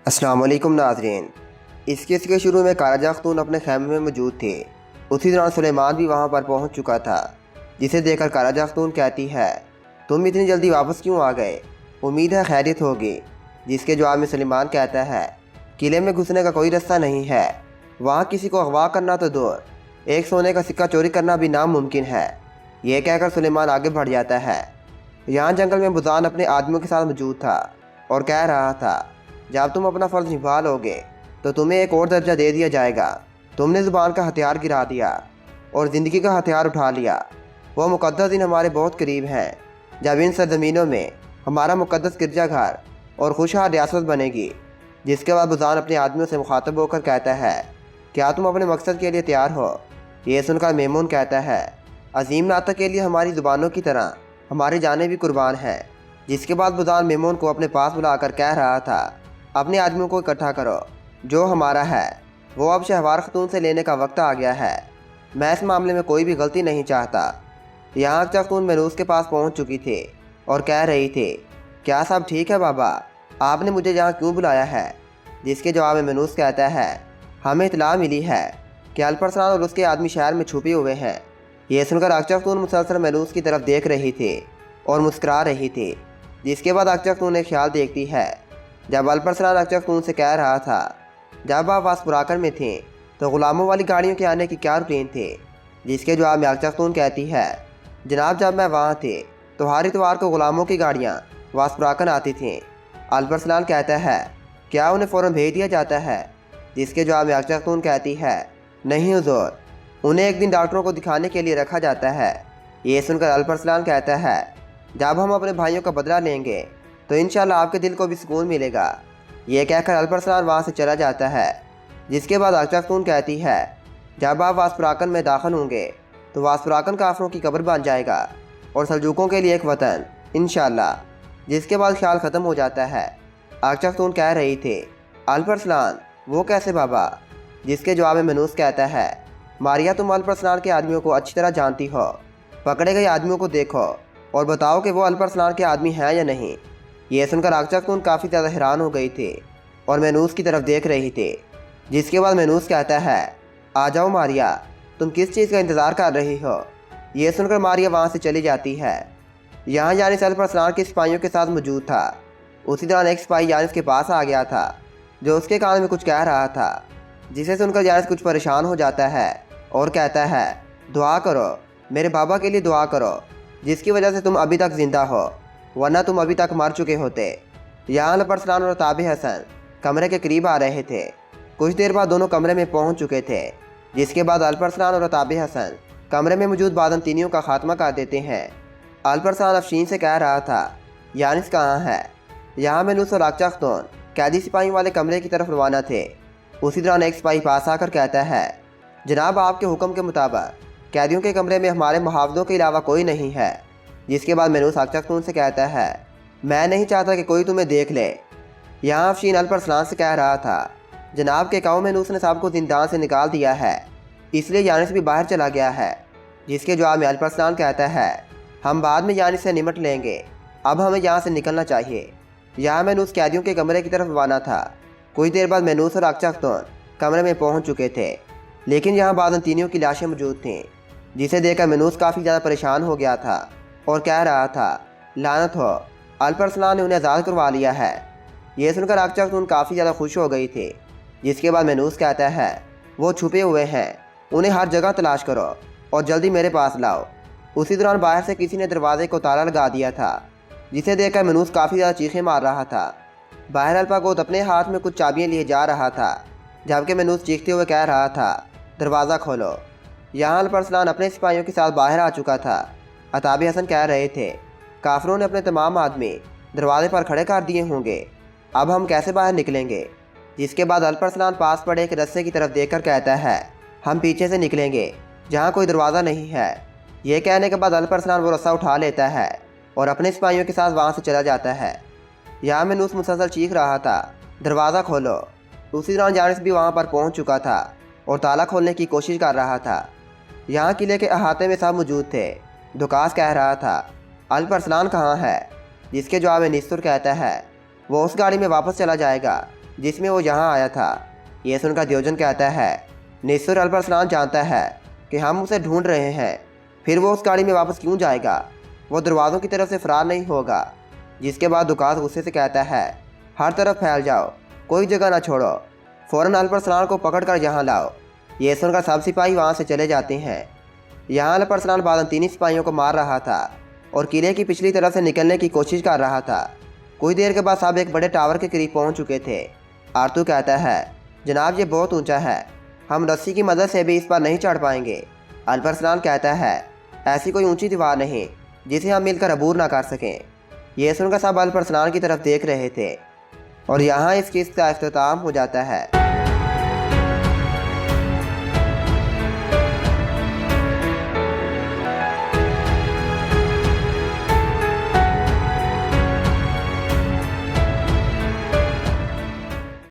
अस्सलाम वालेकुम नाज़रीन। इस केस के शुरू में कारजा ख़तून अपने खैमे में मौजूद थे। उसी दौरान सुलेमान भी वहाँ पर पहुँच चुका था, जिसे देखकर कारजा ख़तून कहती है, तुम इतनी जल्दी वापस क्यों आ गए? उम्मीद है खैरियत होगी। जिसके जवाब में सुलेमान कहता है, किले में घुसने का कोई रास्ता नहीं है, वहाँ किसी को अगवा करना तो दूर, एक सोने का सिक्का चोरी करना भी नामुमकिन है। यह कहकर सुलेमान आगे बढ़ जाता है। यहाँ जंगल में बुज़ान अपने आदमियों के साथ मौजूद था और कह रहा था, जब तुम अपना फ़र्ज़ निभा लोगे तो तुम्हें एक और दर्जा दे दिया जाएगा। तुमने ज़ुबान का हथियार गिरा दिया और ज़िंदगी का हथियार उठा लिया। वो मुक़द्दस दिन हमारे बहुत करीब हैं, जब इन सरज़मीनों में हमारा मुक़द्दस गिरजाघर और खुशहाल रियासत बनेगी। जिसके बाद बुज़ान अपने आदमियों से मुखातब होकर कहता है, क्या तुम अपने मकसद के लिए तैयार हो? ये सुनकर मेमून कहता है, अजीम नातक के लिए हमारी ज़ुबानों की तरह हमारी जानें भी कुर्बान हैं। जिसके बाद बुज़ान मेमून को अपने पास बुलाकर कह रहा था, अपने आदमियों को इकट्ठा करो, जो हमारा है वो अब शहवार खतून से लेने का वक्त आ गया है। मैं इस मामले में कोई भी गलती नहीं चाहता। यहाँ खतून मेनूस के पास पहुँच चुकी थी और कह रही थी, क्या सब ठीक है बाबा? आपने मुझे यहाँ क्यों बुलाया है? जिसके जवाब में मेनूस कहता है, हमें इत्तला मिली है कि अल्परसान और उसके आदमी शहर में छुपे हुए हैं। ये सुनकर अक्चा खतून मुसलसल मेनूस की तरफ देख रही थी और मुस्करा रही थी। जिसके बाद अक्चा खतून एक ख्याल देखती है, जब अल्परसान अक्चा खतून से कह रहा था, जब आप वासपुराकर में थे तो ग़ुलामों वाली गाड़ियों के आने की क्या रूटीन थी? जिसके जवाब में अक्चा खतून कहती है, जनाब जब मैं वहाँ थे तो हर इतवार को ग़ुलामों की गाड़ियाँ वासपुराकर आती थीं। अल्परसान कहता है, क्या उन्हें फ़ौरन भेज दिया जाता है? जिसके जवाब में अक्चा खतून कहती है, नहीं हुज़ूर, उन्हें एक दिन डॉक्टरों को दिखाने के लिए रखा जाता है। ये सुनकर अल्परसान कहता है, जब हम अपने भाइयों का बदला लेंगे तो इंशाल्लाह आपके दिल को भी सुकून मिलेगा। यह कहकर अल्परसान वहाँ से चला जाता है। जिसके बाद अक्चा खतून कहती है, जब आप वासपुराकन में दाखिल होंगे तो वासपुराकन काफरों की कब्र बन जाएगा और सल्जूकों के लिए एक वतन इंशाल्लाह। जिसके बाद ख्याल ख़त्म हो जाता है। अक्चा खतून कह रही थी, अल्परसान वो कैसे बाबा? जिसके जवाब में मनूस कहता है, मारिया तुम अल्परसान के आदमियों को अच्छी तरह जानती हो। पकड़े गए आदमियों को देखो और बताओ कि वो अल्परसान के आदमी हैं या नहीं। ये सुनकर अक्चा खतून काफ़ी ज़्यादा हैरान हो गई थी और मेनूस की तरफ देख रही थी। जिसके बाद मेनूस कहता है, आ जाओ मारिया, तुम किस चीज़ का इंतज़ार कर रही हो? ये सुनकर मारिया वहाँ से चली जाती है। यहाँ यानिस अल्परसान के सिपाहियों के साथ मौजूद था। उसी दौरान एक सिपाही यानिस के पास आ गया था, जो उसके कान में कुछ कह रहा था। जिसे सुनकर यानिस कुछ परेशान हो जाता है और कहता है, दुआ करो, मेरे बाबा के लिए दुआ करो, जिसकी वजह से तुम अभी तक ज़िंदा हो, वरना तुम अभी तक मर चुके होते। यहाँ अल्परसान और ताबे हसन कमरे के करीब आ रहे थे। कुछ देर बाद दोनों कमरे में पहुँच चुके थे। जिसके बाद अल्परसान और ताबे हसन कमरे में मौजूद बादंतीनियों का खात्मा कर देते हैं। अल्परसान अफशीन से कह रहा था, यानिस कहाँ है? यहाँ मेनूस और अक्चा खतून कैदी सिपाही वाले कमरे की तरफ रवाना थे। उसी दौरान एक सिपाही पास आकर कहता है, जनाब आपके हुक्म के मुताबिक कैदियों के कमरे में हमारे मुहावजों के अलावा कोई नहीं है। जिसके बाद मेनूस अक्चा खतून से कहता है, मैं नहीं चाहता कि कोई तुम्हें देख ले। यहाँ अफशीन अल्परसान से कह रहा था, जनाब के काऊ मेनूस ने साहब को जिंदान से निकाल दिया है, इसलिए यानिस भी बाहर चला गया है। जिसके जवाब में अल्परसान कहता है, हम बाद में यानिस से निमट लेंगे, अब हमें यहाँ से निकलना चाहिए। यहाँ मेनूस कैदियों के कमरे की तरफ रवाना था। कुछ देर बाद मेनूस और अक्चा खतून कमरे में पहुँच चुके थे, लेकिन यहाँ बादंतीनियों की लाशें मौजूद थीं। जिसे देखकर मेनूस काफ़ी ज़्यादा परेशान हो गया था और कह रहा था, लानत हो, अल्परसान ने उन्हें आज़ाद करवा लिया है। ये सुनकर अक्चा खतून काफ़ी ज़्यादा खुश हो गई थी। जिसके बाद मेनूस कहता है, वो छुपे हुए हैं, उन्हें हर जगह तलाश करो और जल्दी मेरे पास लाओ। उसी दौरान बाहर से किसी ने दरवाजे को ताला लगा दिया था। जिसे देखकर मेनूस काफ़ी ज़्यादा चीखें मार रहा था। बाहर अल्पागोत अपने हाथ में कुछ चाबियाँ लिए जा रहा था, जबकि मेनूस चीखते हुए कह रहा था, दरवाज़ा खोलो। यहाँ अल्परसान अपने सिपाहियों के साथ बाहर आ चुका था। अताबे हसन कह रहे थे, काफिरों ने अपने तमाम आदमी दरवाजे पर खड़े कर दिए होंगे, अब हम कैसे बाहर निकलेंगे? जिसके बाद अल्परसान पास पड़े एक रस्से की तरफ देखकर कहता है, हम पीछे से निकलेंगे, जहाँ कोई दरवाज़ा नहीं है। यह कहने के बाद अल्परसान वो रस्सा उठा लेता है और अपने सिपाहियों के साथ वहाँ से चला जाता है। यहाँ मेनूस मुसलसल चीख रहा था, दरवाज़ा खोलो। उसी दौरान यानिस भी वहाँ पर पहुँच चुका था और ताला खोलने की कोशिश कर रहा था। यहाँ किले के अहाते में सब मौजूद थे। दुकास कह रहा था, अल्परसान कहाँ है? जिसके जवाब में निस्तुर कहता है, वो उस गाड़ी में वापस चला जाएगा जिस में वो यहाँ आया था। ये सुनकर दियोजन कहता है, निस्सुर अल्परसनान जानता है कि हम उसे ढूंढ रहे हैं, फिर वो उस गाड़ी में वापस क्यों जाएगा? वो दरवाज़ों की तरफ से फरार नहीं होगा। जिसके बाद दुकास गुस्से से कहता है, हर तरफ फैल जाओ, कोई जगह ना छोड़ो, फ़ौरन अल्परसनान को पकड़ कर यहाँ लाओ। ये सुनकर सब सिपाही वहाँ से चले जाते हैं। यहाँ अल्परसनान बाद 3 सिपाहियों को मार रहा था और किले की पिछली तरफ से निकलने की कोशिश कर रहा था। कुछ देर के बाद सब एक बड़े टावर के करीब पहुँच चुके थे। आर्तू कहता है, जनाब ये बहुत ऊंचा है, हम रस्सी की मदद से भी इस पर नहीं चढ़ पाएंगे। अल्परसनान कहता है, ऐसी कोई ऊंची दीवार नहीं जिसे हम मिलकर अबूर ना कर सकें। ये सुनकर सब अल्परसनान की तरफ देख रहे थे और यहाँ इस किस्त का अख्ताम हो जाता है।